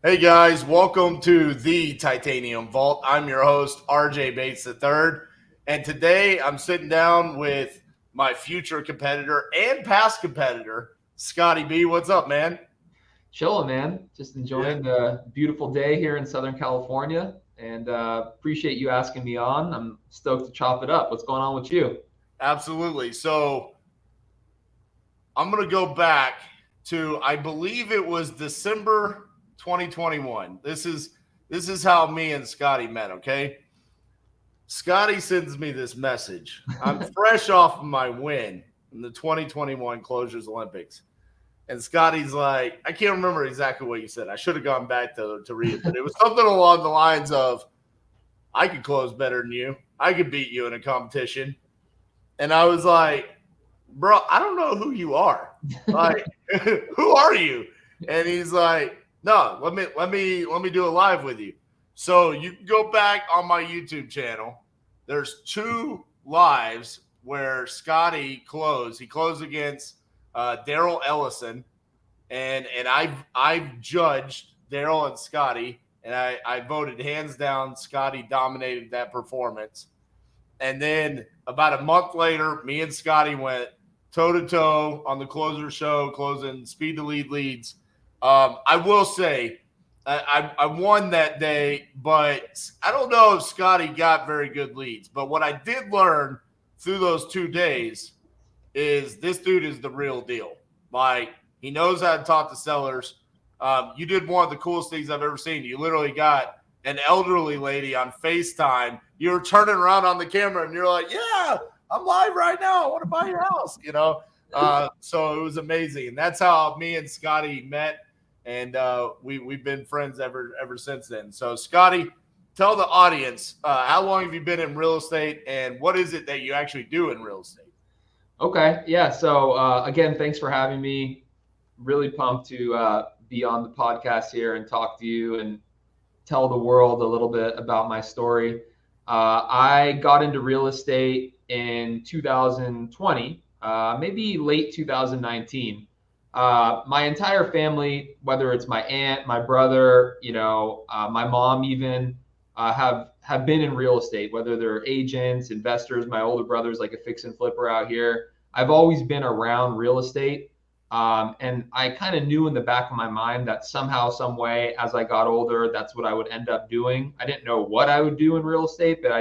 Hey guys, welcome to the Titanium Vault. I'm your host, RJ Bates III. And today I'm sitting down with my future competitor and past competitor, Scotty B. What's up, man? Chilling, man. Just Yeah, enjoying the beautiful day here in Southern California, and appreciate you asking me on. I'm stoked to chop it up. What's going on with you? absolutely. So I'm going to go back to, I believe it was December 2021. This is how me and Scotty met, okay? Scotty sends me this message. I'm fresh off of my win in the 2021 Closures Olympics. And Scotty's like, I can't remember exactly what you said. I should have gone back to read it, but it was something along the lines of, I could close better than you. I could beat you in a competition. And I was like, bro, I don't know who you are. Like, who are you? And he's like, no, let me do a live with you. So you can go back on my YouTube channel. There's two lives where Scotty closed. He closed against Daryl Ellison, and I've judged Daryl and Scotty, and I voted hands down. Scotty dominated that performance. And then about a month later, me and Scotty went toe to toe on the closer show, closing speed to lead leads. I will say I won that day, but I don't know if Scotty got very good leads. But what I did learn through those 2 days is this dude is the real deal. Like, he knows how to talk to sellers. You did one of the coolest things I've ever seen. You literally got an elderly lady on FaceTime. You were turning around on the camera and you're like, yeah, I'm live right now. I want to buy your house, you know? So it was amazing. And that's how me and Scotty met. And we've been friends ever since then. So, Scotty, tell the audience, how long have you been in real estate and what is it that you actually do in real estate? Okay, yeah. So again, thanks for having me. Really pumped to be on the podcast here and talk to you and tell the world a little bit about my story. I got into real estate in 2020, maybe late 2019. My entire family, whether it's my aunt, my brother, my mom, even have been in real estate. Whether they're agents, investors. My older brother's like a fix and flipper out here. I've always been around real estate. And I kind of knew in the back of my mind that somehow, some way, as I got older, that's what I would end up doing. I didn't know what I would do in real estate, but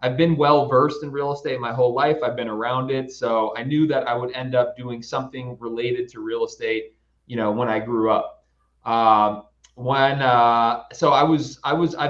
I've been well versed in real estate my whole life. I've been around it. So I knew that I would end up doing something related to real estate, when I grew up. I've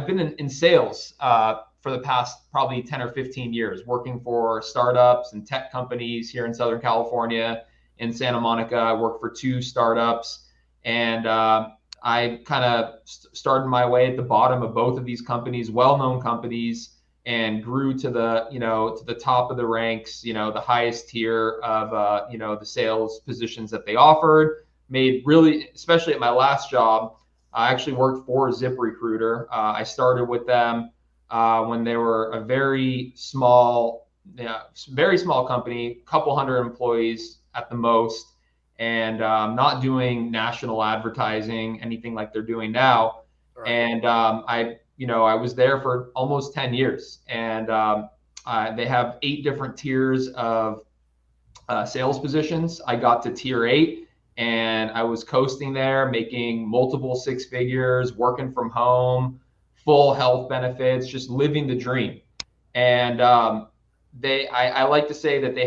been in sales for the past probably 10 or 15 years, working for startups and tech companies here in Southern California. In Santa Monica, I worked for two startups, and I kind of started my way at the bottom of both of these companies, well-known companies, and grew to the top of the ranks, the highest tier of the sales positions that they offered. Made really, especially at my last job, I actually worked for ZipRecruiter. I started with them when they were a very small company, couple hundred employees at the most, and not doing national advertising, anything like they're doing now. Right. And I was there for almost 10 years, and they have 8 different tiers of sales positions. I got to tier 8, and I was coasting there, making multiple 6 figures, working from home, full health benefits, just living the dream. And I like to say that I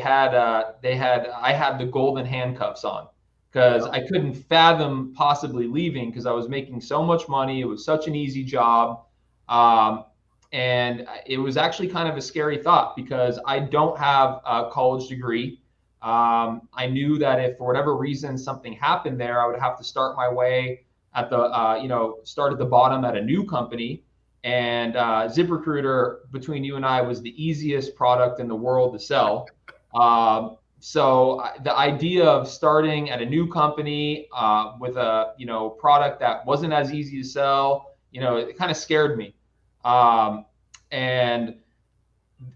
had the golden handcuffs on, because Yeah. I couldn't fathom possibly leaving, because I was making so much money. It was such an easy job. Um, and it was actually kind of a scary thought, because I don't have a college degree. I knew that if for whatever reason something happened there, I would have to start my way start at the bottom at a new company. And ZipRecruiter, between you and I, was the easiest product in the world to sell. So the idea of starting at a new company with a product that wasn't as easy to sell, it kind of scared me. And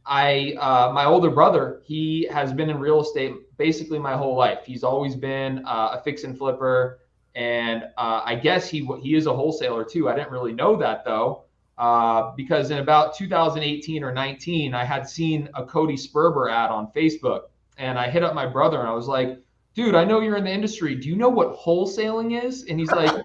my older brother, he has been in real estate basically my whole life. He's always been a fix and flipper, And I guess he is a wholesaler too. I didn't really know that though, because in about 2018 or 19, I had seen a Cody Sperber ad on Facebook, and I hit up my brother and I was like, dude, I know you're in the industry. Do you know what wholesaling is? And he's like,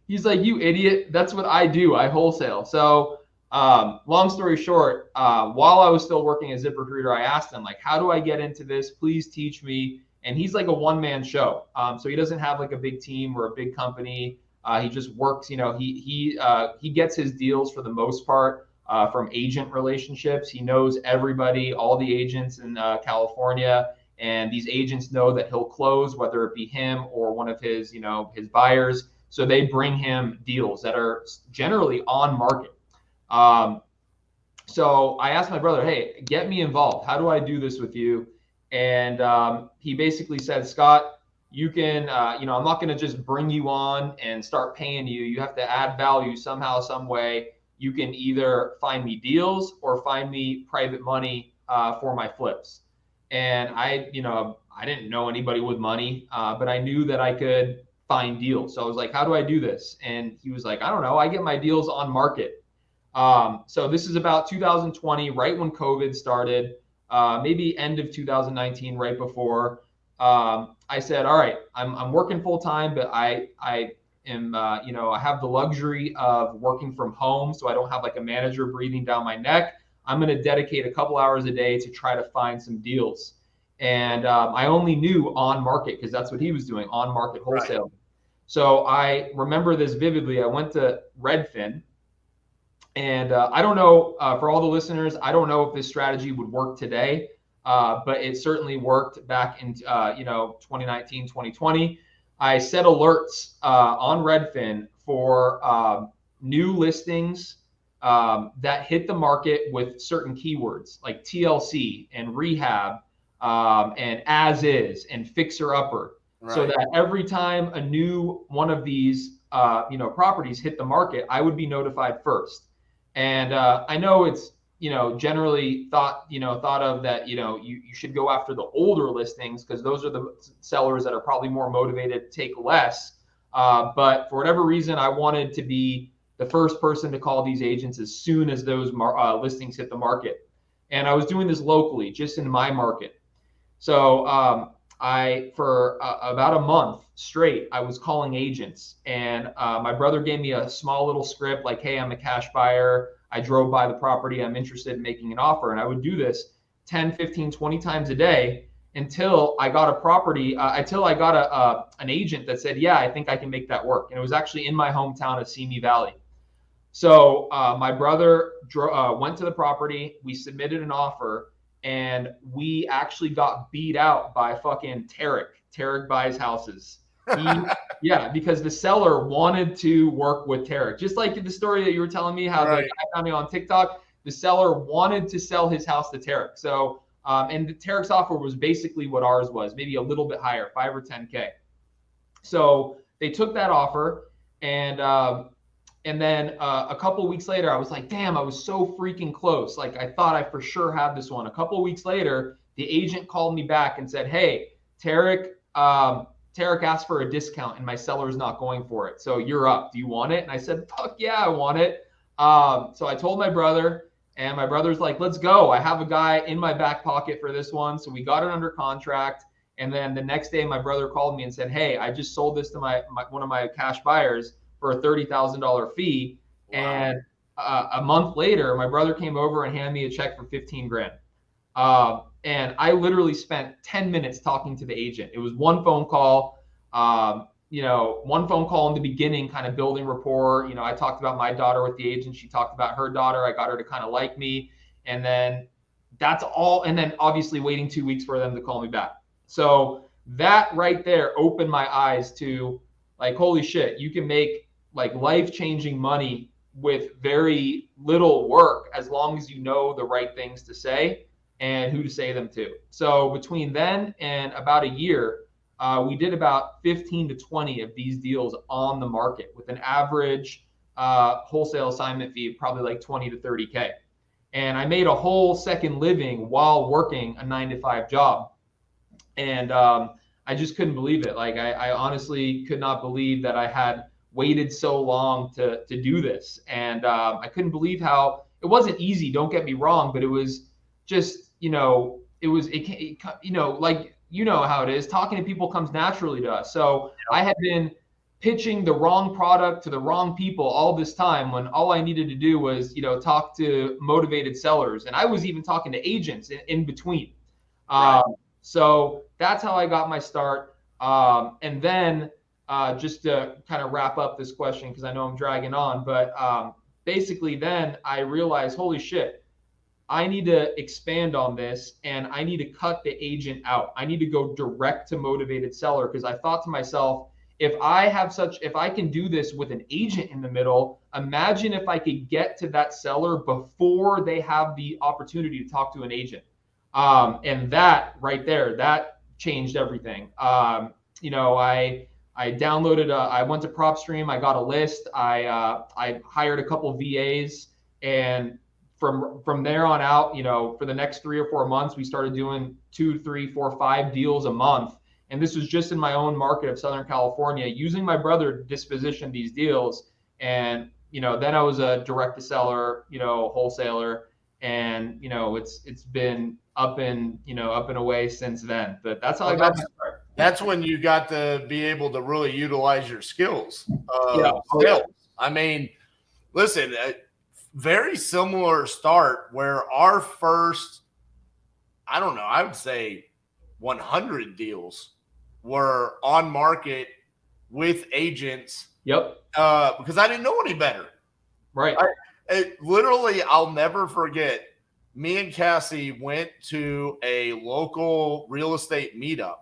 you idiot. That's what I do. I wholesale. So long story short, while I was still working as ZipRecruiter, I asked him, like, how do I get into this? Please teach me. And he's like a one-man show. So he doesn't have like a big team or a big company. He just works, he gets his deals for the most part from agent relationships. He knows everybody, all the agents in California, and these agents know that he'll close, whether it be him or one of his, his buyers. So they bring him deals that are generally on market. So I asked my brother, hey, get me involved. How do I do this with you? And he basically said, Scott, you can, I'm not going to just bring you on and start paying you. You have to add value somehow, some way. You can either find me deals or find me private money for my flips. And I didn't know anybody with money, but I knew that I could find deals. So I was like, how do I do this? And he was like, I don't know. I get my deals on market. So this is about 2020, right when COVID started, maybe end of 2019, right before. I said, all right, I'm working full time, but I am, I have the luxury of working from home, so I don't have like a manager breathing down my neck. I'm going to dedicate a couple hours a day to try to find some deals. And I only knew on market because that's what he was doing, on market wholesale. Right. So I remember this vividly. I went to Redfin. And I don't know, for all the listeners, I don't know if this strategy would work today, but it certainly worked back in 2019, 2020. I set alerts on Redfin for new listings that hit the market with certain keywords like TLC and rehab and as is and fixer upper. Right. So that every time a new one of these properties hit the market, I would be notified first. And I know it's, generally thought of that, you should go after the older listings because those are the sellers that are probably more motivated to take less. But for whatever reason, I wanted to be the first person to call these agents as soon as those listings hit the market. And I was doing this locally, just in my market. So for about a month straight, I was calling agents, and my brother gave me a small little script like, hey, I'm a cash buyer. I drove by the property. I'm interested in making an offer. And I would do this 10, 15, 20 times a day until I got a property, until I got an agent that said, yeah, I think I can make that work. And it was actually in my hometown of Simi Valley. So my brother went to the property. We submitted an offer. And we actually got beat out by fucking Tarek. Tarek buys houses. Because the seller wanted to work with Tarek. Just like the story that you were telling me, how the guy found me on TikTok, the seller wanted to sell his house to Tarek. So, and Tarek's offer was basically what ours was, maybe a little bit higher, 5 or 10K. So they took that offer, and then a couple of weeks later, I was like, damn, I was so freaking close. Like, I thought I for sure had this one. A couple of weeks later, the agent called me back and said, hey, Tarek asked for a discount and my seller's not going for it. So you're up. Do you want it? And I said, fuck yeah, I want it. So I told my brother, and my brother's like, let's go. I have a guy in my back pocket for this one. So we got it under contract. And then the next day, my brother called me and said, hey, I just sold this to one of my cash buyers for a $30,000 fee. Wow. And a month later, my brother came over and handed me a check for 15 grand. And I literally spent 10 minutes talking to the agent. It was one phone call, one phone call in the beginning, kind of building rapport. I talked about my daughter with the agent. She talked about her daughter. I got her to kind of like me. And then that's all. And then obviously waiting 2 weeks for them to call me back. So that right there opened my eyes to like, holy shit, you can make like life-changing money with very little work as long as you know the right things to say and who to say them to. So between then and about a year, we did about 15 to 20 of these deals on the market with an average wholesale assignment fee of probably like 20 to 30K. And I made a whole second living while working a 9-to-5 job. And I just couldn't believe it. Like I honestly could not believe that I had waited so long to do this. And I couldn't believe how it wasn't easy. Don't get me wrong, but it was just, like, how it is. Talking to people comes naturally to us. So I had been pitching the wrong product to the wrong people all this time when all I needed to do was, talk to motivated sellers. And I was even talking to agents in between. Right. So that's how I got my start. And then just to kind of wrap up this question, because I know I'm dragging on, but basically then I realized, holy shit, I need to expand on this and I need to cut the agent out. I need to go direct to motivated seller, because I thought to myself, if I can do this with an agent in the middle, imagine if I could get to that seller before they have the opportunity to talk to an agent. And that right there, that changed everything. I downloaded, I went to PropStream, I got a list, I hired a couple of VAs, and from there on out, for the next 3 or 4 months, we started doing 2, 3, 4, 5 deals a month. And this was just in my own market of Southern California, using my brother to disposition these deals. And, then I was a direct to seller, wholesaler. And, it's been up and away since then. But that's how I got my start. That's when you got to be able to really utilize your skills. Yeah. I mean, listen, very similar start where our first, I don't know, I would say 100 deals were on market with agents. Yep. Because I didn't know any better. Right. Literally, I'll never forget, me and Cassie went to a local real estate meetup,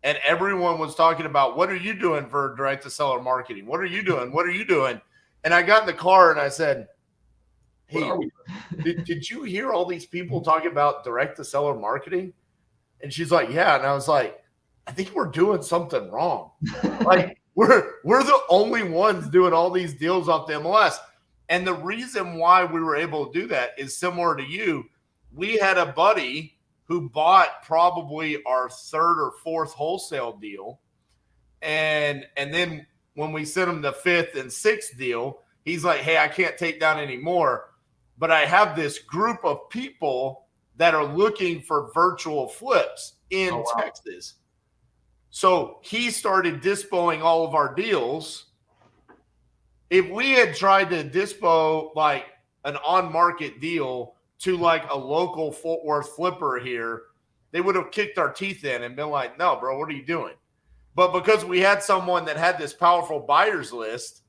and everyone was talking about, what are you doing for direct to seller marketing? What are you doing? What are you doing? And I got in the car and I said, hey, did you hear all these people talking about direct to seller marketing? And she's like, yeah. And I was like, I think we're doing something wrong. Like we're the only ones doing all these deals off the MLS. And the reason why we were able to do that is similar to you. We had a buddy who bought probably our 3rd or 4th wholesale deal. And then when we sent him the 5th and 6th deal, he's like, hey, I can't take down any more, but I have this group of people that are looking for virtual flips in Texas. So he started dispoing all of our deals. If we had tried to dispo like an on-market deal to like a local Fort Worth flipper here, they would have kicked our teeth in and been like, no, bro, what are you doing? But because we had someone that had this powerful buyers list,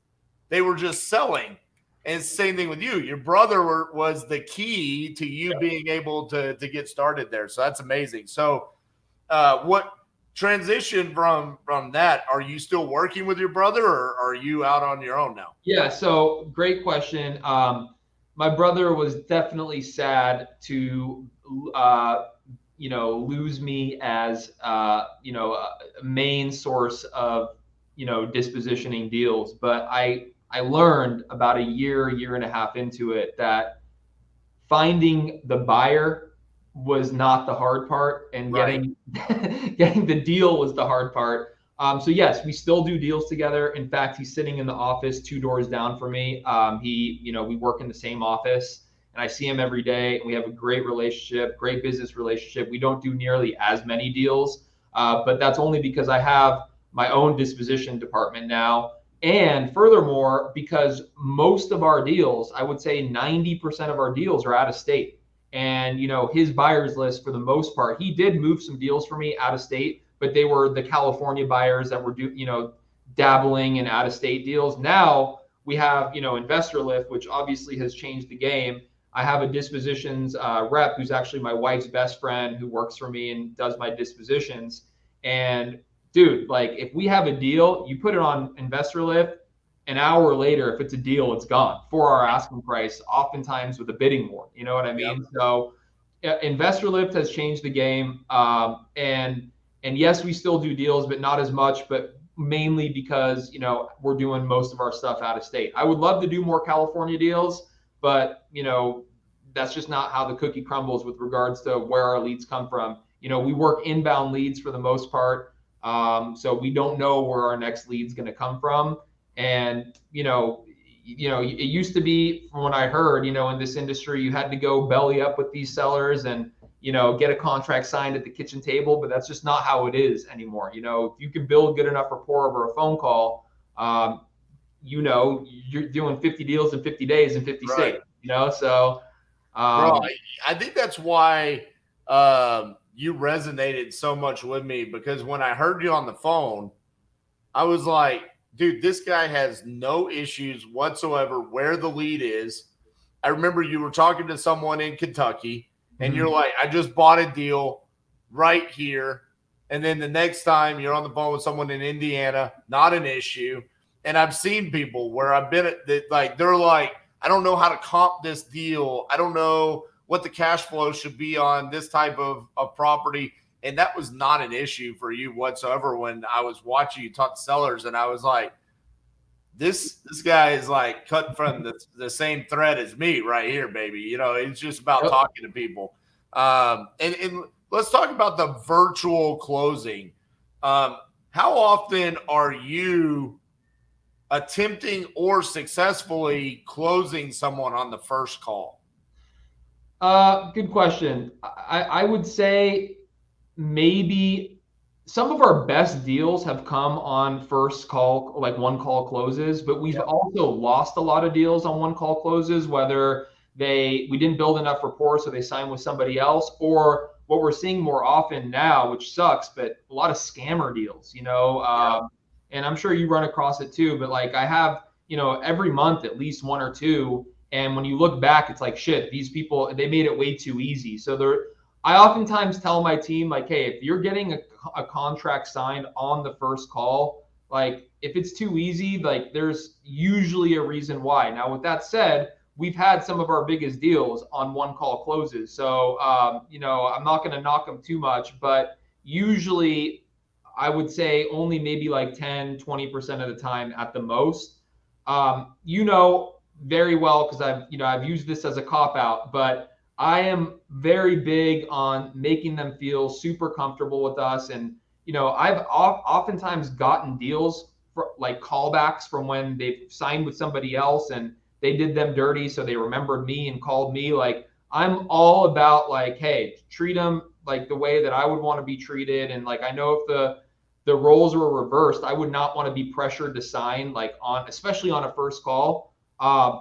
they were just selling. And same thing with you. Your brother was the key to you being able to get started there. So that's amazing. So what transition from that, are you still working with your brother or are you out on your own now? Yeah, so great question. My brother was definitely sad to lose me as a main source of dispositioning deals, but I learned about a year and a half into it that finding the buyer was not the hard part, and getting the deal was the hard part. So yes, we still do deals together. In fact, he's sitting in the office 2 doors down from me. We work in the same office, and I see him every day, and we have a great relationship, great business relationship. We don't do nearly as many deals, but that's only because I have my own disposition department now. And furthermore, because most of our deals, I would say 90% of our deals are out of state. And, his buyers list, for the most part, he did move some deals for me out of state, but they were the California buyers that were dabbling in out of state deals. Now we have, Investor Lift, which obviously has changed the game. I have a dispositions rep who's actually my wife's best friend who works for me and does my dispositions. And dude, like if we have a deal, you put it on Investor Lift, an hour later, if it's a deal, it's gone for our asking price, oftentimes with a bidding war. You know what I mean? Yep. So Investor Lift has changed the game. And yes, we still do deals, but not as much, but mainly because, we're doing most of our stuff out of state. I would love to do more California deals, but, that's just not how the cookie crumbles with regards to where our leads come from. We work inbound leads for the most part. So we don't know where our next lead's going to come from. And, it used to be, from what I heard, in this industry, you had to go belly up with these sellers and, get a contract signed at the kitchen table, but that's just not how it is anymore. If you can build good enough rapport over a phone call, you're doing 50 deals in 50 days in 50 Right. states, so. Bro, I think that's why you resonated so much with me, because when I heard you on the phone, I was like, dude, this guy has no issues whatsoever where the lead is. I remember you were talking to someone in Kentucky and you're like, I just bought a deal right here. And then the next time you're on the phone with someone in Indiana, not an issue. And I've seen people where I've been at that, like, they're like, I don't know how to comp this deal. I don't know what the cash flow should be on this type of property. And that was not an issue for you whatsoever when I was watching you talk to sellers. And I was like, this guy is like cut from the same thread as me right here, baby. It's just about talking to people. And let's talk about the virtual closing. How often are you attempting or successfully closing someone on the first call? Good question. I would say maybe some of our best deals have come on first call, like one call closes, but we've also lost a lot of deals on one call closes, whether we didn't build enough rapport, so they signed with somebody else, or what we're seeing more often now, which sucks, but a lot of scammer deals, and I'm sure you run across it too, but like I have, every month at least one or two. And when you look back, it's like, shit, these people, they made it way too easy. So I oftentimes tell my team, like, hey, if you're getting a contract signed on the first call, like if it's too easy, like there's usually a reason why. Now, with that said, we've had some of our biggest deals on one call closes. So, I'm not going to knock them too much, but usually I would say only maybe like 10, 20% of the time at the most. Very well, because I've used this as a cop out, but I am very big on making them feel super comfortable with us. And, I've oftentimes gotten deals for like callbacks from when they've signed with somebody else and they did them dirty. So they remembered me and called me. Like, I'm all about like, hey, treat them like the way that I would want to be treated. And like, I know if the roles were reversed, I would not want to be pressured to sign especially on a first call.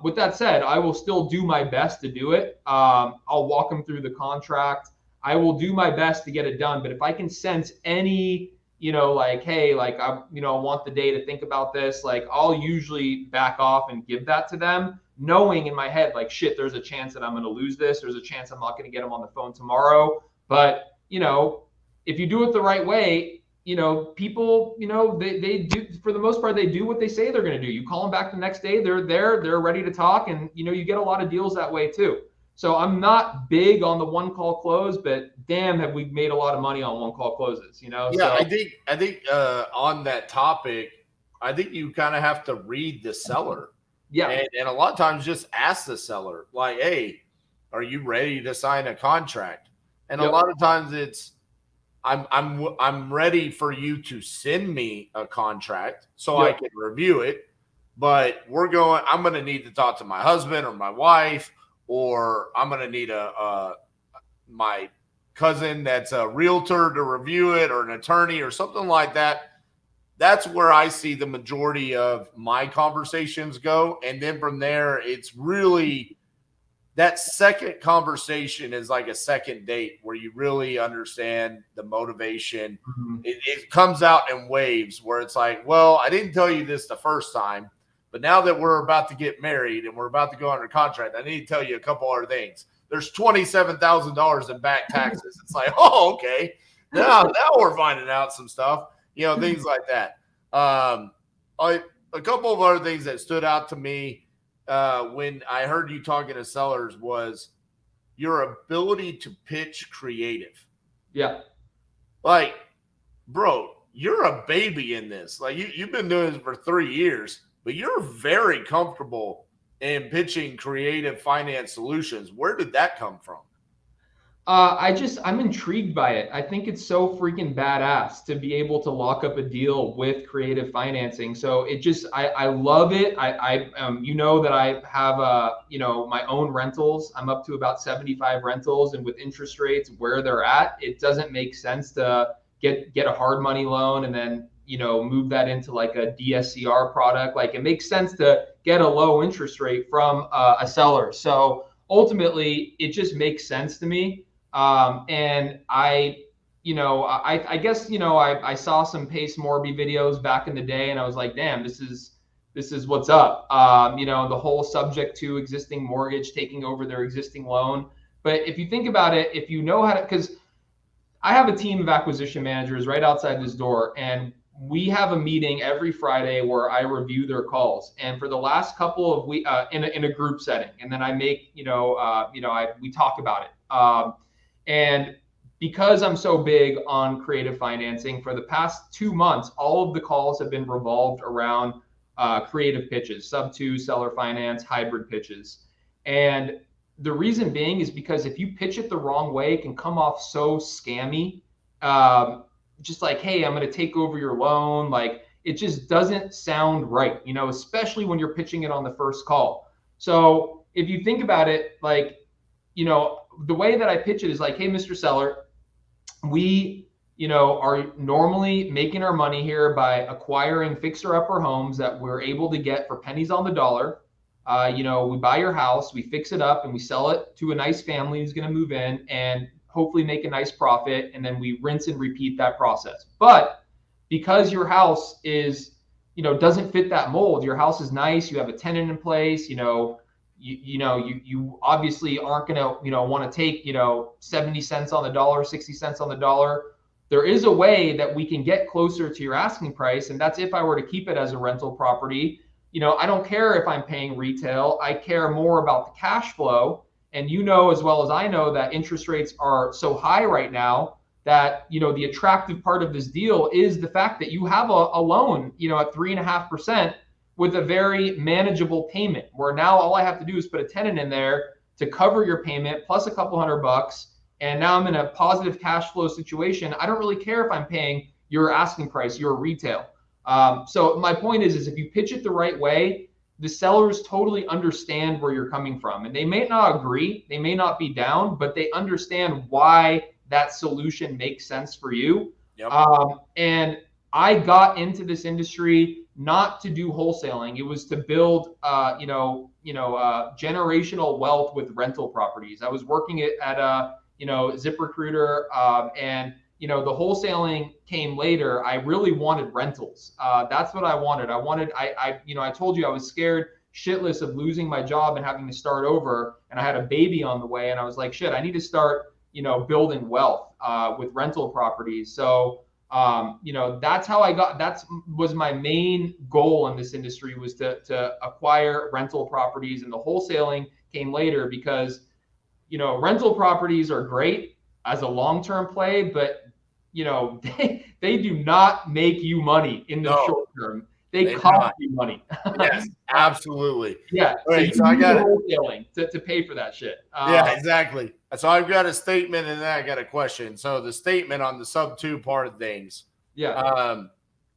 With that said, I will still do my best to do it. I'll walk them through the contract. I will do my best to get it done. But if I can sense any, like, hey, like I want the day to think about this, like I'll usually back off and give that to them, knowing in my head, like, shit, there's a chance that I'm going to lose this. There's a chance I'm not going to get them on the phone tomorrow. But, if you do it the right way, people, they do, for the most part, they do what they say they're going to do. You call them back the next day, they're there, they're ready to talk. And, you get a lot of deals that way too. So I'm not big on the one call close, but damn, have we made a lot of money on one call closes, Yeah, So I think on that topic, I think you kind of have to read the seller. Yeah. And a lot of times just ask the seller, like, hey, are you ready to sign a contract? And a lot of times it's, I'm ready for you to send me a contract so I can review it. But I'm going to need to talk to my husband or my wife, or I'm going to need my cousin that's a realtor to review it, or an attorney or something like that. That's where I see the majority of my conversations go. And then from there, it's really that second conversation is like a second date where you really understand the motivation. Mm-hmm. It comes out in waves where it's like, well, I didn't tell you this the first time, but now that we're about to get married and we're about to go under contract, I need to tell you a couple other things. There's $27,000 in back taxes. It's like, oh, okay. Now we're finding out some stuff, things like that. A couple of other things that stood out to me when I heard you talking to sellers was your ability to pitch creative. Yeah. Like, bro, you're a baby in this. Like, you've been doing this for 3 years, but you're very comfortable in pitching creative finance solutions. Where did that come from? I'm intrigued by it. I think it's so freaking badass to be able to lock up a deal with creative financing. So I love it. You know that I have, my own rentals. I'm up to about 75 rentals, and with interest rates where they're at, it doesn't make sense to get a hard money loan and then, move that into like a DSCR product. Like, it makes sense to get a low interest rate from a seller. So ultimately, it just makes sense to me. And I guess, I saw some Pace Morby videos back in the day, and I was like, damn, this is what's up. The whole subject to existing mortgage taking over their existing loan. But if you think about it, if you know how to, because I have a team of acquisition managers right outside this door, and we have a meeting every Friday where I review their calls. And for the last couple of weeks, in a group setting, and then I make, we talk about it. And because I'm so big on creative financing, for the past 2 months, all of the calls have been revolved around creative pitches, sub-2, seller finance, hybrid pitches. And the reason being is because if you pitch it the wrong way, it can come off so scammy. Just like, hey, I'm going to take over your loan. Like, it just doesn't sound right, especially when you're pitching it on the first call. So if you think about it, like, the way that I pitch it is like, hey, Mr. Seller, we, are normally making our money here by acquiring fixer-upper homes that we're able to get for pennies on the dollar. We buy your house, we fix it up, and we sell it to a nice family who's going to move in and hopefully make a nice profit. And then we rinse and repeat that process. But because your house is, doesn't fit that mold, your house is nice, you have a tenant in place, you obviously aren't going to, want to take, 70 cents on the dollar, 60 cents on the dollar. There is a way that we can get closer to your asking price. And that's if I were to keep it as a rental property. I don't care if I'm paying retail. I care more about the cash flow. And as well as I know that interest rates are so high right now that, the attractive part of this deal is the fact that you have a loan, at 3.5%. with a very manageable payment, where now all I have to do is put a tenant in there to cover your payment plus a couple $100. And now I'm in a positive cash flow situation. I don't really care if I'm paying your asking price, your retail. So my point is if you pitch it the right way, the sellers totally understand where you're coming from. And they may not agree, they may not be down, but they understand why that solution makes sense for you. Yep. And I got into this industry not to do wholesaling. It was to build, generational wealth with rental properties. I was working at ZipRecruiter, and the wholesaling came later. I really wanted rentals. That's what I wanted. I told you I was scared shitless of losing my job and having to start over. And I had a baby on the way, and I was like, shit, I need to start, building wealth with rental properties. So that's how that was my main goal in this industry, was to acquire rental properties, and the wholesaling came later because, rental properties are great as a long-term play, but, they do not make you money in the short term. They cost you money. Yes, absolutely. Yeah. Right, so you need wholesaling to pay for that shit. Yeah, exactly. So I've got a statement and then I got a question. So the statement on the sub-2 part of things. Yeah.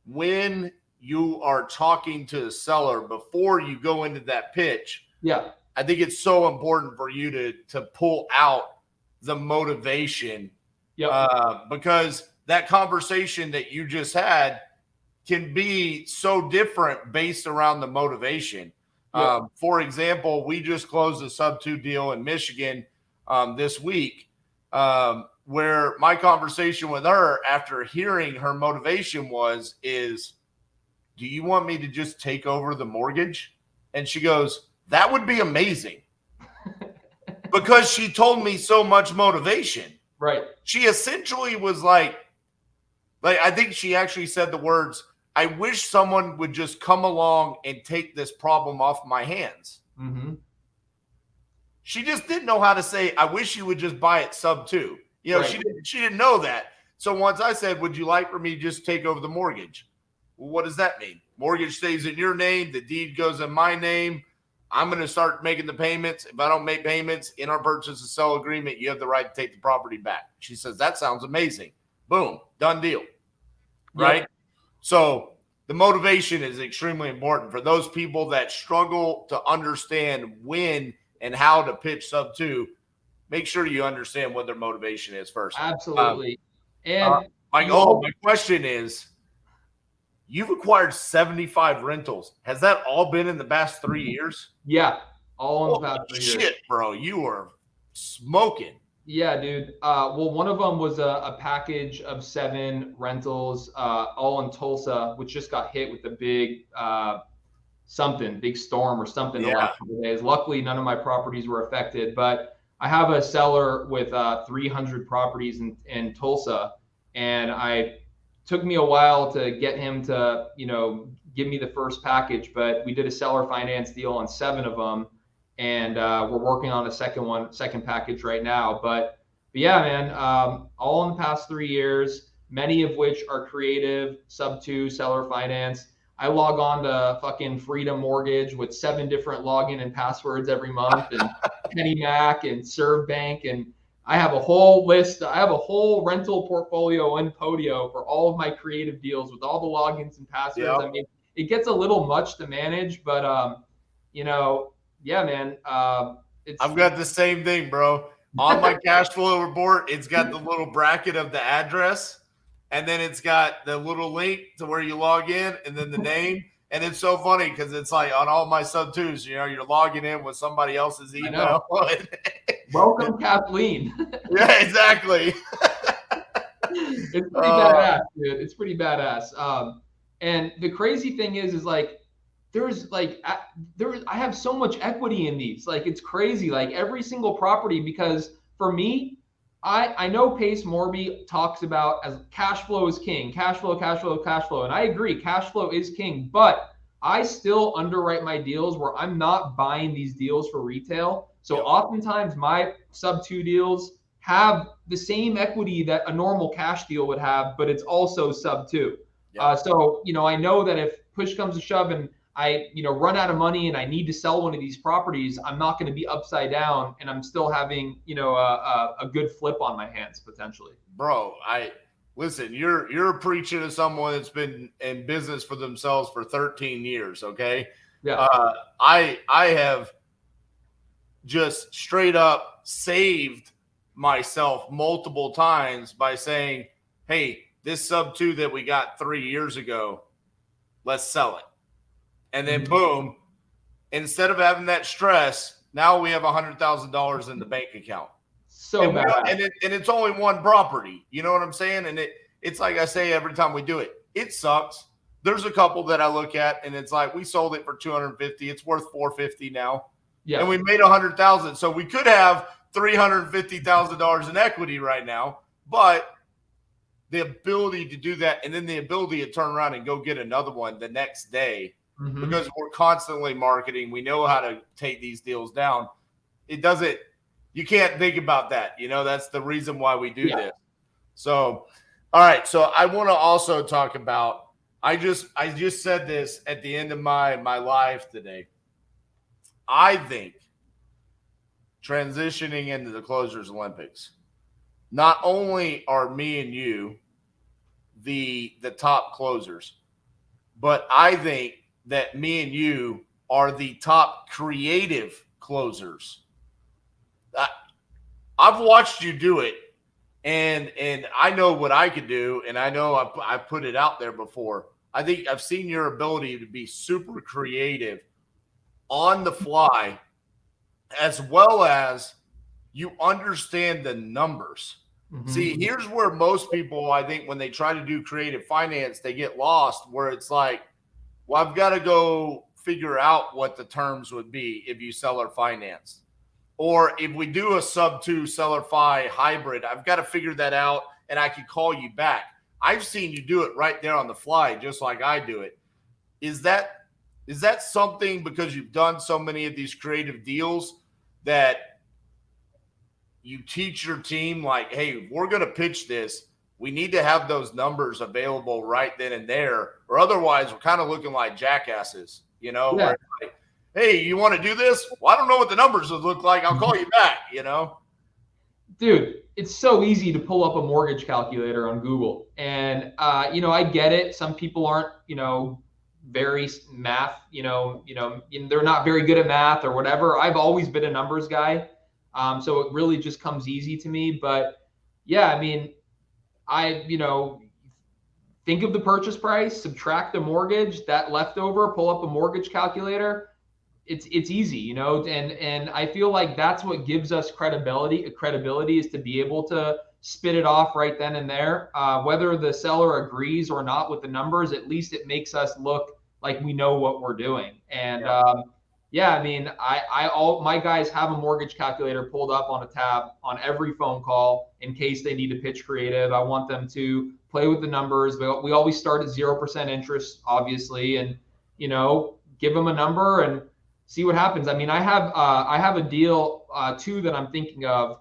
When you are talking to the seller before you go into that pitch, yeah, I think it's so important for you to pull out the motivation. Because that conversation that you just had can be so different based around the motivation. For example, we just closed a sub-2 deal in Michigan this week, where my conversation with her after hearing her motivation is, do you want me to just take over the mortgage? And she goes, that would be amazing. Because she told me so much motivation. Right. She essentially was like, I think she actually said the words, I wish someone would just come along and take this problem off my hands. Mm-hmm. She just didn't know how to say, I wish you would just buy it sub-2. Right. She didn't know that. So once I said, would you like for me to just take over the mortgage? Well, what does that mean? Mortgage stays in your name. The deed goes in my name. I'm going to start making the payments. If I don't make payments in our purchase and sell agreement, you have the right to take the property back. She says, that sounds amazing. Boom, done deal. Right? Yep. So the motivation is extremely important for those people that struggle to understand when and how to pitch sub 2. Make sure you understand what their motivation is first. Absolutely. And my question is, you've acquired 75 rentals. Has that all been in the past 3 years? Yeah, all in the past 3 years. Shit, bro, you are smoking. Yeah, dude. Well, one of them was a package of 7 rentals, all in Tulsa, which just got hit with a big big storm or something the last couple of days. Luckily, none of my properties were affected, but I have a seller with 300 properties in Tulsa, and I took me a while to get him to, give me the first package, but we did a seller finance deal on 7 of them. And we're working on a second package right now. But yeah, man, all in the past 3 years, many of which are creative, sub 2, seller finance. I log on to fucking Freedom Mortgage with 7 different login and passwords every month, and Penny Mac and Serve Bank, and I have a whole list. I have a whole rental portfolio in Podio for all of my creative deals with all the logins and passwords. Yep. I mean, it gets a little much to manage, but yeah, man. I've got the same thing, bro. On my cash flow report, it's got the little bracket of the address, and then it's got the little link to where you log in, and then the name. And it's so funny because it's like on all my sub 2s, you're logging in with somebody else's email. Welcome, Kathleen. Yeah, exactly. It's pretty badass, dude. It's pretty badass. And the crazy thing is like, I have so much equity in these. Like, it's crazy. Like, every single property, because for me, I know Pace Morby talks about as cash flow is king, cash flow. And I agree, cash flow is king, but I still underwrite my deals where I'm not buying these deals for retail. So oftentimes my sub 2 deals have the same equity that a normal cash deal would have, but it's also sub 2. So, I know that if push comes to shove and I, run out of money and I need to sell one of these properties, I'm not going to be upside down, and I'm still having, a good flip on my hands potentially. Bro, listen, you're preaching to someone that's been in business for themselves for 13 years. Okay. Yeah. I have just straight up saved myself multiple times by saying, hey, this sub 2 that we got 3 years ago, let's sell it. And then boom, instead of having that stress, now we have $100,000 in the bank account. So bad. And it's only one property. You know what I'm saying? And it's like I say every time we do it, it sucks. There's a couple that I look at and it's like, we sold it for $250. It's worth $450 now. Yeah. And we made $100,000. So we could have $350,000 in equity right now, but the ability to do that, and then the ability to turn around and go get another one the next day, because we're constantly marketing. We know how to take these deals down. You can't think about that. That's the reason why we do this. So, all right. So I want to also talk about, I just said this at the end of my live today. I think transitioning into the Closers Olympics, not only are me and you the top closers, but I think that me and you are the top creative closers. I've watched you do it, and I know what I could do, and I know I put it out there before. I think I've seen your ability to be super creative on the fly, as well as you understand the numbers. See, here's where most people, I think, when they try to do creative finance, they get lost, where it's like, well, I've got to go figure out what the terms would be if you seller finance. Or if we do a sub 2 seller fi hybrid, I've got to figure that out and I can call you back. I've seen you do it right there on the fly, just like I do it. Is that something, because you've done so many of these creative deals, that you teach your team, like, hey, we're going to pitch this, we need to have those numbers available right then and there, or otherwise we're kind of looking like jackasses, Yeah. hey, you want to do this? Well, I don't know what the numbers would look like. I'll call you back, you know? Dude, it's so easy to pull up a mortgage calculator on Google. And, I get it. Some people aren't, very math, they're not very good at math or whatever. I've always been a numbers guy. So it really just comes easy to me. But yeah, I mean, think of the purchase price, subtract the mortgage, that leftover, pull up a mortgage calculator. It's easy, and I feel like that's what gives us credibility. Credibility is to be able to spit it off right then and there. Whether the seller agrees or not with the numbers, at least it makes us look like we know what we're doing. And I mean, all my guys have a mortgage calculator pulled up on a tab on every phone call in case they need to pitch creative. I want them to play with the numbers. We always start at 0% interest, obviously, and give them a number and see what happens. I mean, I have a deal too that I'm thinking of.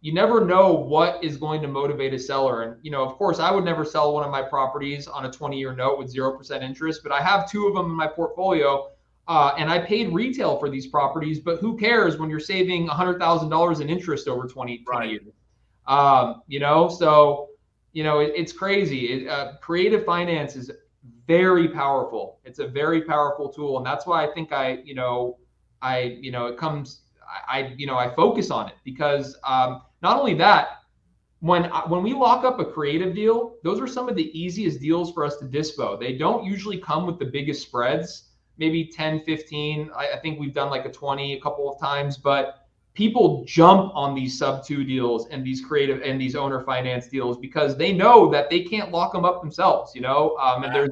You never know what is going to motivate a seller. And, of course, I would never sell one of my properties on a 20-year note with 0% interest, but I have two of them in my portfolio. And I paid retail for these properties, but who cares when you're saving $100,000 in interest over 20 years? So, it's crazy. Creative finance is very powerful. It's a very powerful tool. And that's why I think I focus on it because not only that, when we lock up a creative deal, those are some of the easiest deals for us to dispo. They don't usually come with the biggest spreads, maybe 10, 15. I think we've done like a 20 a couple of times, but people jump on these sub 2 deals and these creative and these owner finance deals because they know that they can't lock them up themselves, and there's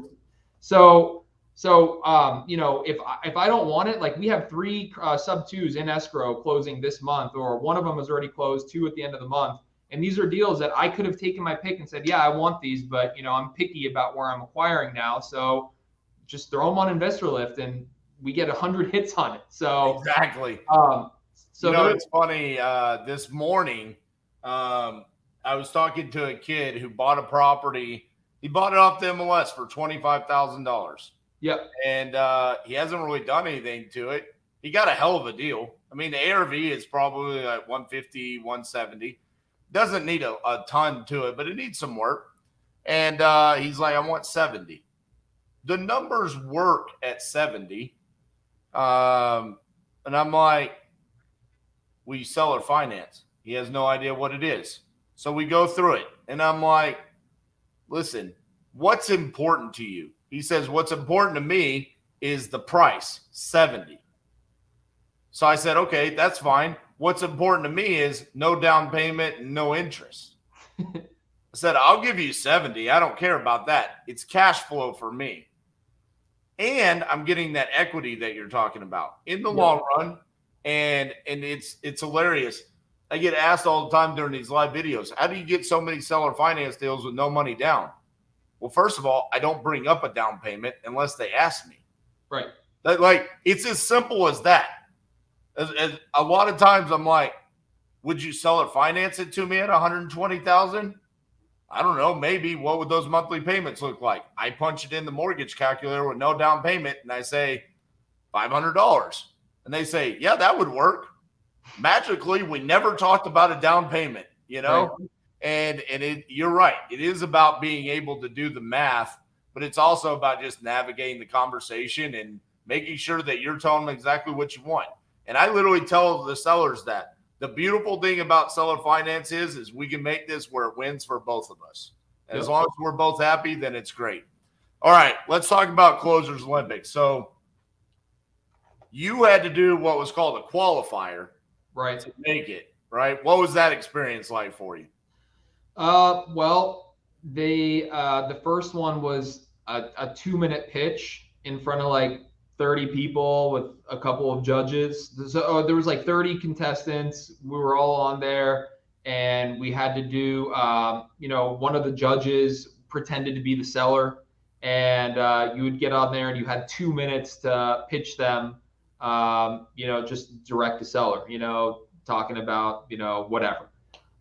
if I don't want it, like we have 3 sub 2s in escrow closing this month, or one of them has already closed, 2 at the end of the month. And these are deals that I could have taken my pick and said, yeah, I want these, but I'm picky about where I'm acquiring now. So just throw them on Investor Lift and we get 100 hits on it. So exactly. It's funny. This morning, I was talking to a kid who bought a property. He bought it off the MLS for $25,000. Yep. And he hasn't really done anything to it. He got a hell of a deal. I mean, the ARV is probably like 150, 170. Doesn't need a ton to it, but it needs some work. And he's like, I want 70. The numbers work at 70. And I'm like, we sell or finance. He has no idea what it is. So we go through it. And I'm like, listen, what's important to you? He says, what's important to me is the price, 70. So I said, okay, that's fine. What's important to me is no down payment and no interest. I said, I'll give you 70. I don't care about that. It's cash flow for me. And I'm getting that equity that you're talking about in the long run. And it's hilarious. I get asked all the time during these live videos, how do you get so many seller finance deals with no money down? Well, first of all, I don't bring up a down payment unless they ask me. Right. It's as simple as that. As a lot of times I'm like, would you sell or finance it to me at $120,000? I don't know. Maybe. What would those monthly payments look like? I punch it in the mortgage calculator with no down payment and I say $500. And they say, yeah, that would work. Magically, we never talked about a down payment, Right. And you're right. It is about being able to do the math, but it's also about just navigating the conversation and making sure that you're telling them exactly what you want. And I literally tell the sellers that the beautiful thing about seller finance is we can make this where it wins for both of us. And as long as we're both happy, then it's great. All right, let's talk about Closers Olympics. So you had to do what was called a qualifier, right, to make it, right? What was that experience like for you? Well, the first one was a 2-minute pitch in front of like 30 people with a couple of judges. So there was like 30 contestants. We were all on there, and we had to do, one of the judges pretended to be the seller, and you would get on there and you had 2 minutes to pitch them, just direct to seller, talking about, whatever.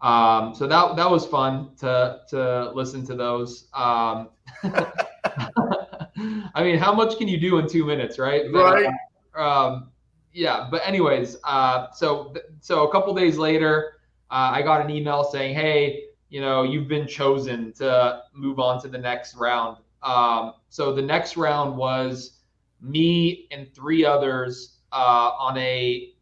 So that was fun to listen to those. I mean, how much can you do in 2 minutes, right? Right. Yeah, but anyways, so a couple days later, I got an email saying, "Hey, you've been chosen to move on to the next round." So the next round was me and three others on a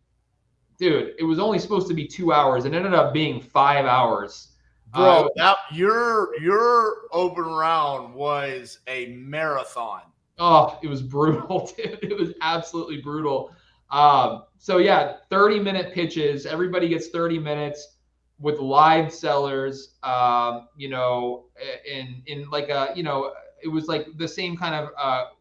dude. It was only supposed to be 2 hours. It ended up being 5 hours. Bro, that your open round was a marathon. Oh, it was brutal, dude. It was absolutely brutal. So yeah, 30-minute pitches. Everybody gets 30 minutes with live sellers. In like a, it was like the same kind of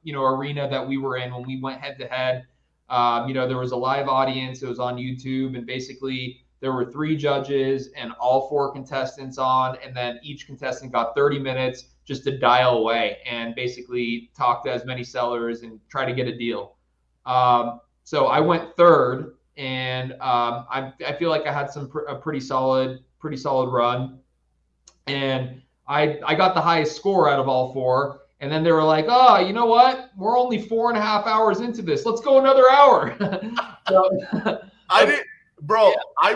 arena that we were in when we went head to head. There was a live audience. It was on YouTube, and basically there were three judges and all four contestants on, and then each contestant got 30 minutes just to dial away and basically talk to as many sellers and try to get a deal. So I went third, and I feel like I had a pretty solid run, and I got the highest score out of all four. And then they were like, "Oh, you know what? We're only 4.5 hours into this. Let's go another hour." So, I didn't, bro. Yeah. I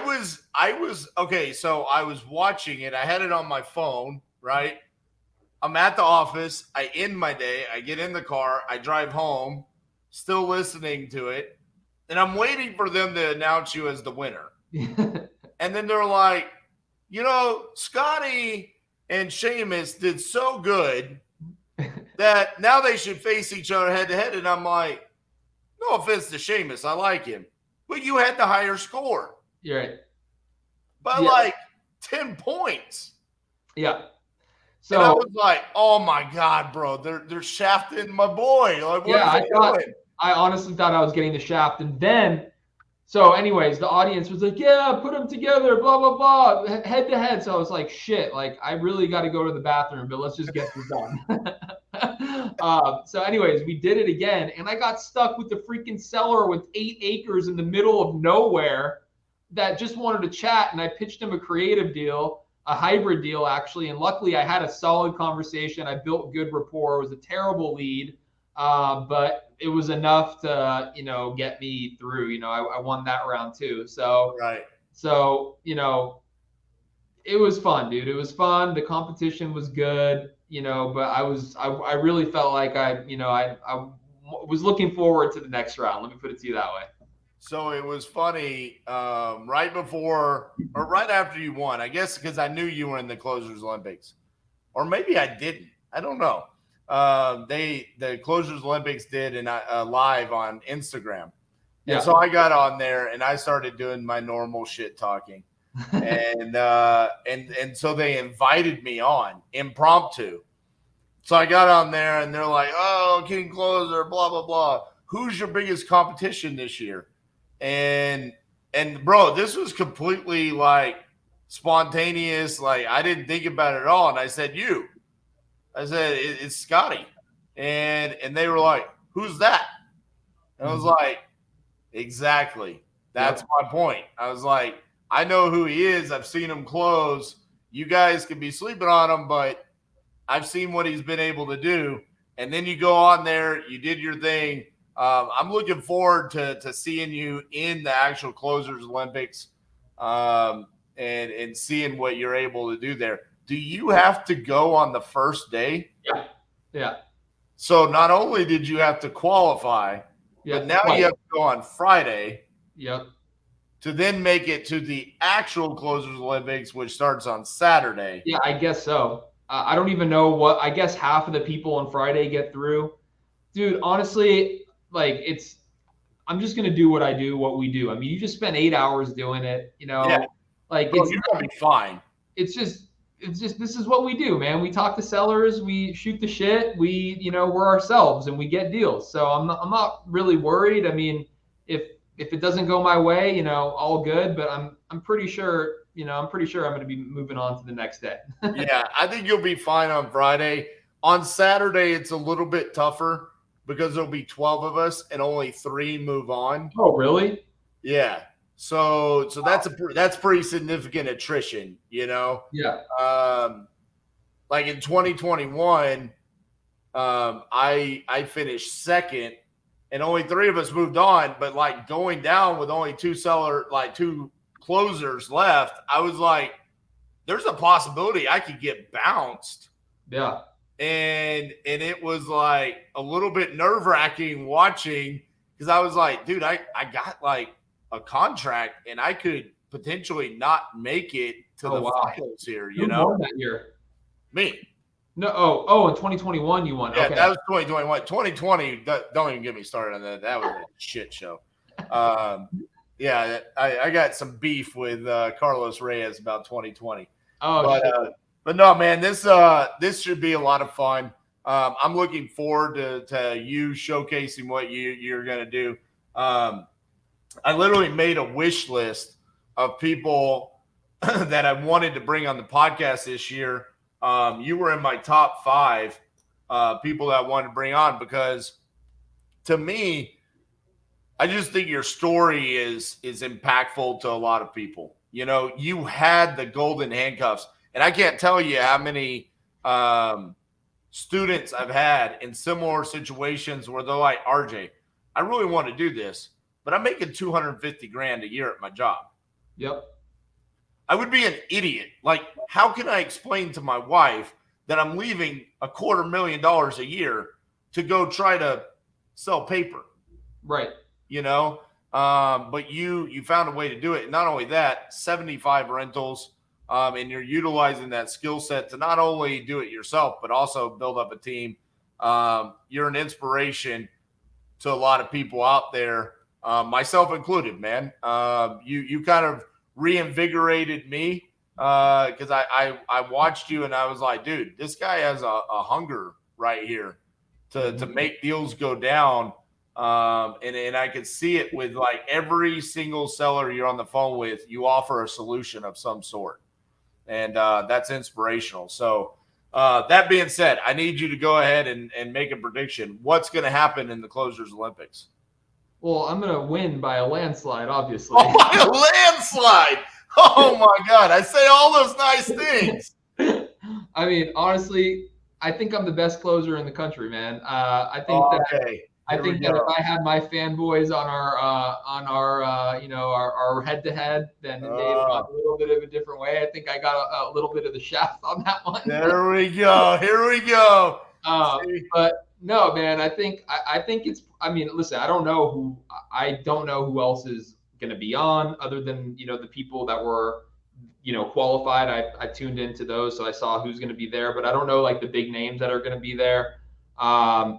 was okay. So I was watching it. I had it on my phone, right? I'm at the office. I end my day. I get in the car. I drive home, still listening to it. And I'm waiting for them to announce you as the winner. And then they're like, Scotty and Seamus did so good that now they should face each other head to head. And I'm like, no offense to Seamus. I like him. But you had the higher score. You're right. By like 10 points. Yeah. So and I was like, "Oh my god, bro! They're shafting my boy." Like, what are they doing? I honestly thought I was getting the shaft, and then, so anyways, the audience was like, "Yeah, put them together, blah blah blah, head to head." So I was like, "Shit! Like, I really got to go to the bathroom, but let's just get this done." So anyways, we did it again, and I got stuck with the freaking seller with 8 acres in the middle of nowhere that just wanted to chat, and I pitched him a creative deal. A hybrid deal, actually. And luckily, I had a solid conversation. I built good rapport. It was a terrible lead, but it was enough to, get me through. I won that round too. So, right. So, it was fun, dude. It was fun. The competition was good, but I really felt like I was looking forward to the next round. Let me put it to you that way. So it was funny, right before or right after you won, I guess, because I knew you were in the Closers Olympics, or maybe I didn't. I don't know. The Closers Olympics did live on Instagram, and so I got on there and I started doing my normal shit talking, and so they invited me on impromptu. So I got on there and they're like, "Oh, King Closer, blah blah blah. Who's your biggest competition this year?" And bro, this was completely like spontaneous. Like, I didn't think about it at all. And I said, it's Scotty. And they were like, "Who's that?" And I was like, exactly. That's my point. I was like, I know who he is. I've seen him close. You guys could be sleeping on him, but I've seen what he's been able to do. And then you go on there, you did your thing. I'm looking forward to seeing you in the actual Closers Olympics, and seeing what you're able to do there. Do you have to go on the first day? Yeah. So not only did you have to qualify, but now you have to go on Friday. Yep. To then make it to the actual Closers Olympics, which starts on Saturday. Yeah, I guess so. I don't even know what. I guess half of the people on Friday get through. Dude, honestly, like, I'm just gonna do what we do. I mean, you just spent 8 hours doing it, like, you're gonna be fine. It's just this is what we do, man. We talk to sellers, we shoot the shit, we're ourselves and we get deals. So I'm not really worried. I mean, if it doesn't go my way, all good, but I'm pretty sure, I'm going to be moving on to the next day. Yeah, I think you'll be fine on Friday. On Saturday, it's a little bit tougher because there'll be 12 of us and only 3 move on. Oh, really? Yeah. So that's pretty significant attrition, Yeah. Like in 2021, I finished second and only 3 of us moved on. But like going down with only 2 closers left, I was like, there's a possibility I could get bounced. Yeah. And it was like a little bit nerve-wracking watching, because I was like, dude, I got like a contract and I could potentially not make it to the finals here, Who won that year? Me. No, in 2021 you won. Yeah, okay. That was 2021. 2020, don't even get me started on that. That was a shit show. Yeah, I got some beef with Carlos Reyes about 2020. But no, man, this should be a lot of fun. I'm looking forward to you showcasing what you're going to do. I literally made a wish list of people that I wanted to bring on the podcast this year. You were in my top 5 people that I wanted to bring on, because to me, I just think your story is impactful to a lot of people. You know, you had the golden handcuffs. And I can't tell you how many students I've had in similar situations where they're like, RJ, I really want to do this, but I'm making $250,000 a year at my job. Yep. I would be an idiot. Like, how can I explain to my wife that I'm leaving $250,000 a year to go try to sell paper? Right. You know, but you found a way to do it. And not only that, 75 rentals. And you're utilizing that skill set to not only do it yourself, but also build up a team. You're an inspiration to a lot of people out there, myself included, man. You kind of reinvigorated me because I watched you and I was like, dude, this guy has a hunger right here to make deals go down. And I could see it with like every single seller you're on the phone with, you offer a solution of some sort. And that's inspirational. So that being said, I need you to go ahead and make a prediction. What's going to happen in the Closers Olympics? Well, I'm going to win by a landslide, obviously. Oh, by a landslide! Oh, my God. I say all those nice things. I mean, honestly, I think I'm the best closer in the country, man. I think that if I had my fanboys on our head-to-head, then they'd gone a little bit of a different way. I think I got a little bit of the shaft on that one. There we go. Here we go. But no, man, I think it's. I mean, listen, I don't know who else is going to be on other than the people that were qualified. I tuned into those, so I saw who's going to be there, but I don't know like the big names that are going to be there. I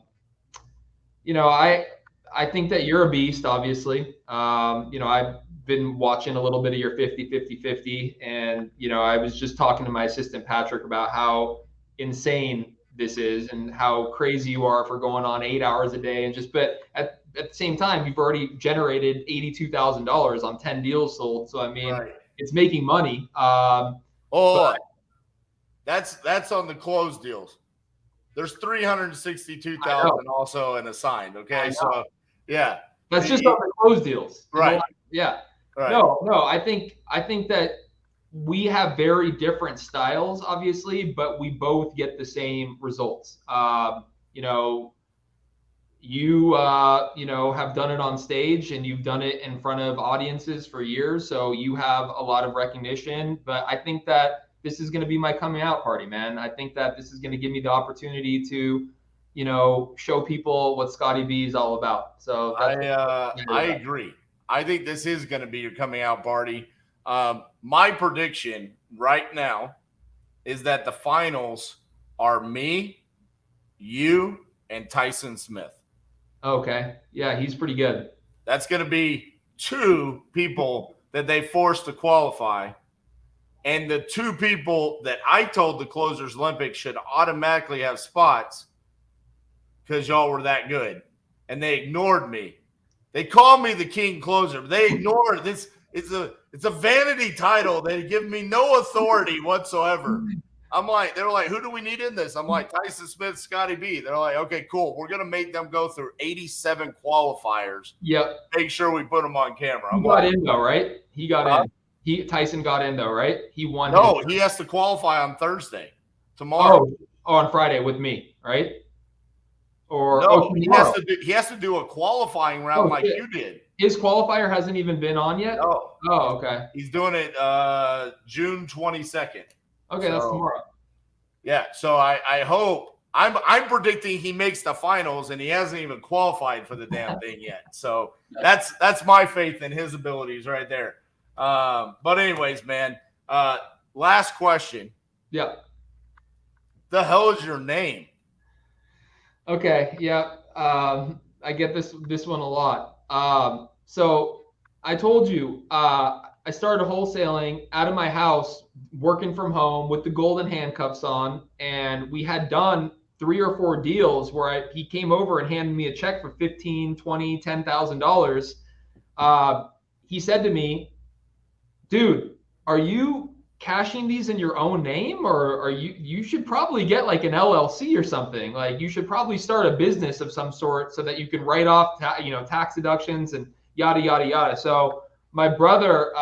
think that you're a beast, obviously. I've been watching a little bit of your 50-50-50, and, I was just talking to my assistant, Patrick, about how insane this is and how crazy you are for going on 8 hours a day. But at the same time, you've already generated $82,000 on 10 deals sold. So, I mean, It's making money. That's on the closed deals. There's 362,000 also in assigned. Okay, so yeah, that's just on the closed deals, right? Yeah. Right. No. I think that we have very different styles, obviously, but we both get the same results. You have done it on stage and you've done it in front of audiences for years, so you have a lot of recognition. But I think that this is going to be my coming out party, man. I think that this is going to give me the opportunity to, show people what Scotty B is all about. So I agree. I think this is going to be your coming out party. My prediction right now is that the finals are me, you, and Tyson Smith. Okay. Yeah, he's pretty good. That's going to be 2 people that they forced to qualify. And the 2 people that I told the Closers Olympics should automatically have spots because y'all were that good. And they ignored me. They called me the king closer. But they ignored this. It's a vanity title. They give me no authority whatsoever. They're like, who do we need in this? I'm like, Tyson Smith, Scotty B. They're like, okay, cool. We're going to make them go through 87 qualifiers. Yep. Make sure we put them on camera. He got in though, right? He got in. Tyson got in though, right? He won. No, he has to qualify on Thursday, tomorrow. Oh, on Friday with me, right? Or No, tomorrow? he has to do a qualifying round like shit. you did. His qualifier hasn't even been on yet? No. Oh, okay. He's doing it June 22nd. Okay, that's tomorrow. Yeah, so I hope I'm predicting he makes the finals and he hasn't even qualified for the damn thing yet. So that's my faith in his abilities right there. But anyways, man, last question. Yeah. The hell is your name? Okay. Yeah. I get this one a lot. So I told you, I started wholesaling out of my house, working from home with the golden handcuffs on, and we had done 3 or 4 deals where he came over and handed me a check for 15, 20, $10,000. He said to me, dude, are you cashing these in your own name, or are you should probably get like an LLC or something. Like you should probably start a business of some sort so that you can write off tax deductions and yada yada yada. So my brother,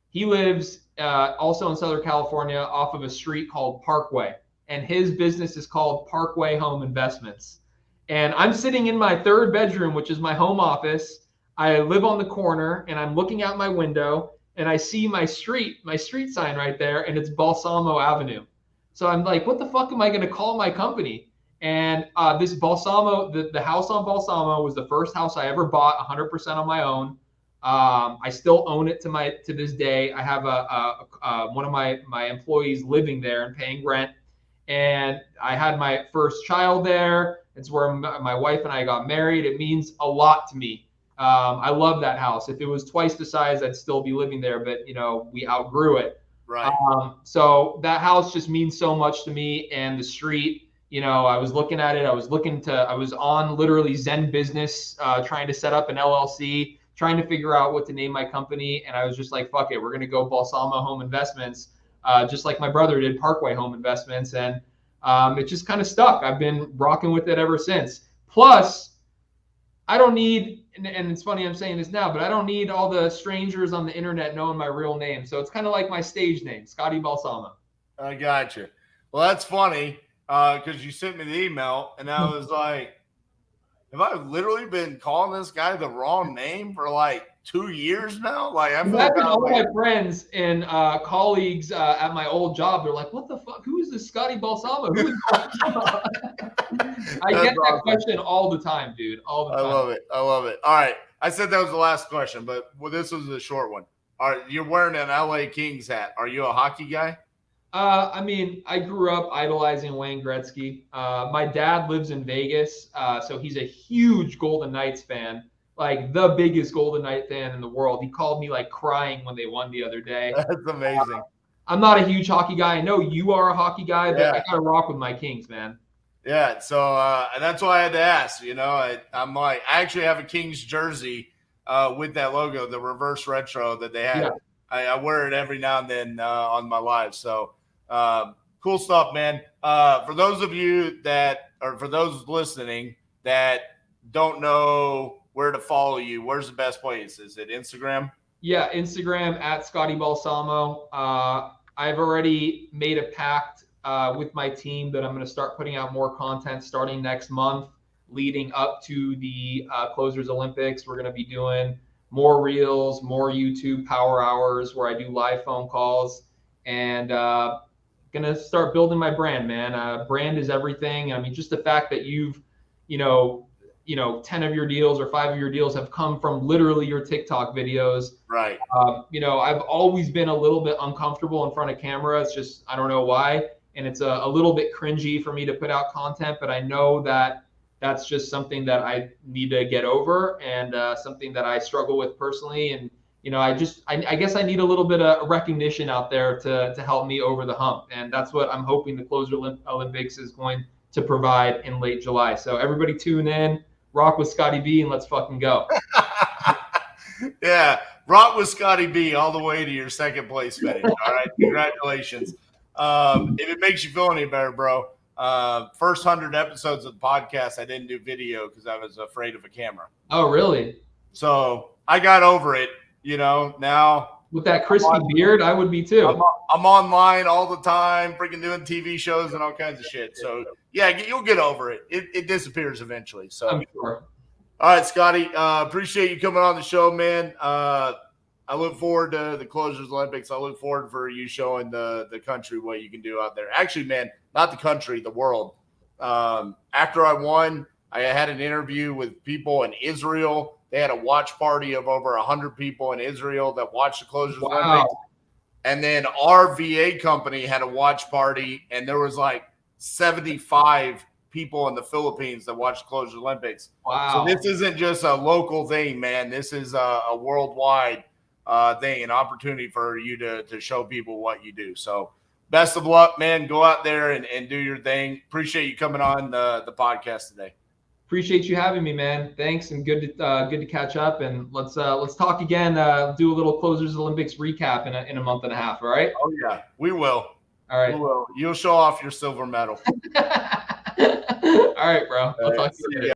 he lives also in Southern California off of a street called Parkway, and his business is called Parkway Home Investments. And I'm sitting in my 3rd bedroom, which is my home office. I live on the corner and I'm looking out my window and I see my street sign right there, and it's Balsamo Avenue. So I'm like, what the fuck am I going to call my company? And this Balsamo, the house on Balsamo was the first house I ever bought 100% on my own. I still own it to this day. I have one of my employees living there and paying rent. And I had my first child there. It's where my wife and I got married. It means a lot to me. I love that house. If it was twice the size, I'd still be living there, but we outgrew it. Right. So that house just means so much to me. And the street, I was looking at it. I was on literally Zen Business, trying to set up an LLC, trying to figure out what to name my company. And I was just like, fuck it, we're going to go Balsamo Home Investments, just like my brother did Parkway Home Investments. And it just kind of stuck. I've been rocking with it ever since. Plus, I don't need, and it's funny I'm saying this now, but I don't need all the strangers on the internet knowing my real name. So it's kind of like my stage name, Scotty Balsamo. I got you. Well, that's funny because you sent me the email, and I was like, have I literally been calling this guy the wrong name for like 2 years now? Like I feel all my friends and colleagues at my old job, they're like, what the fuck? Who is this Scotty Balsamo? Who is Balsamo? I get that question all the time, dude. All the time. I love it. All right. I said that was the last question, but this was a short one. All right. You're wearing an LA Kings hat. Are you a hockey guy? I grew up idolizing Wayne Gretzky. My dad lives in Vegas, so he's a huge Golden Knights fan, like the biggest Golden Knight fan in the world. He called me like crying when they won the other day. That's amazing. I'm not a huge hockey guy. I know you are a hockey guy, but I gotta rock with my Kings, man. Yeah, so and that's why I had to ask. I'm like, I actually have a Kings jersey with that logo, the reverse retro that they had. Yeah. I wear it every now and then on my live. So cool stuff, man. For those of you for those listening that don't know where to follow you, where's the best place? Is it Instagram? Yeah, Instagram at Scotty Balsamo. I've already made a pact with my team that I'm going to start putting out more content starting next month, leading up to the Closers Olympics. We're going to be doing more reels, more YouTube power hours where I do live phone calls, and going to start building my brand, man. Brand is everything. I mean, just the fact that you've, 10 of your deals or 5 of your deals have come from literally your TikTok videos. Right. I've always been a little bit uncomfortable in front of camera. It's just, I don't know why. And it's a little bit cringy for me to put out content, but I know that that's just something that I need to get over and something that I struggle with personally. And, I guess I need a little bit of recognition out there to help me over the hump. And that's what I'm hoping the Closer Olympics is going to provide in late July. So everybody tune in, rock with Scotty B, and let's fucking go. Yeah, rock with Scotty B all the way to your second place finish. All right, congratulations. If it makes you feel any better, bro, first 100 episodes of the podcast, I didn't do video because I was afraid of a camera. Oh, really? So I got over it. Now With that crispy beard, I would be too. I'm online all the time, freaking doing TV shows and all kinds of shit. So yeah, you'll get over it. It disappears eventually. So I'm sure. All right, Scotty. Appreciate you coming on the show, man. I look forward to the Closers Olympics. I look forward for you showing the country what you can do out there. Actually, man, not the country, the world. After I won, I had an interview with people in Israel. They had a watch party of over 100 people in Israel that watched the Closers Olympics. And then our VA company had a watch party, and there was like 75 people in the Philippines that watched the Closers Olympics. Wow. So this isn't just a local thing, man. This is a worldwide thing, an opportunity for you to show people what you do. So best of luck, man. Go out there and do your thing. Appreciate you coming on the podcast today. Appreciate you having me, man. Thanks, and good to catch up. And let's talk again. Do a little Closers Olympics recap in a month and a half. All right? Oh yeah, we will. All right. We will. You'll show off your silver medal. All right, bro. I'll talk to you later.